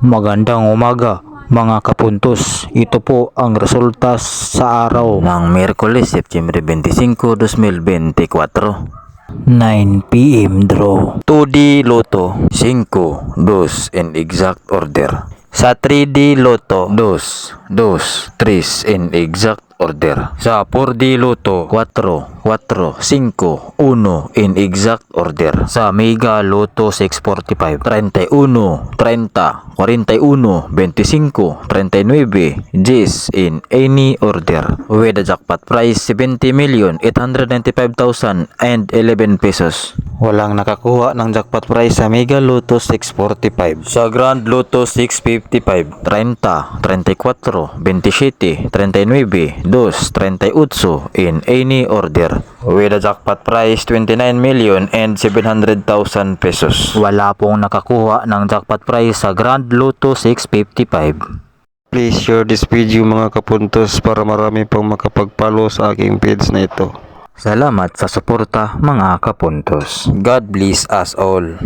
Magandang umaga mga kapuntos. Ito po ang resulta sa araw ng Miyerkules, September 25, 2024. 9 PM draw. 2D Loto 5, 2 in exact order. Sa 3D Loto 2, 2, 3 in exact order. Sa 4D Loto 4, 4, 5, 1 in exact order. Sa Mega Loto 645 31, 30, 41, 25, 39, 10 in any order with a jackpot price 70,895,011 pesos. Walang nakakuha ng jackpot prize sa Mega Loto 645. Sa Grand Loto 655 30, 34, 27, 39, 2, 38 in any order with a jackpot price 29,700,000 pesos. Wala pong nakakuha ng jackpot prize sa Grand Loto 655. Please share this video mga kapuntos para marami pang makapag-follow sa aking page na ito. Salamat sa suporta mga kapuntos. God bless us all.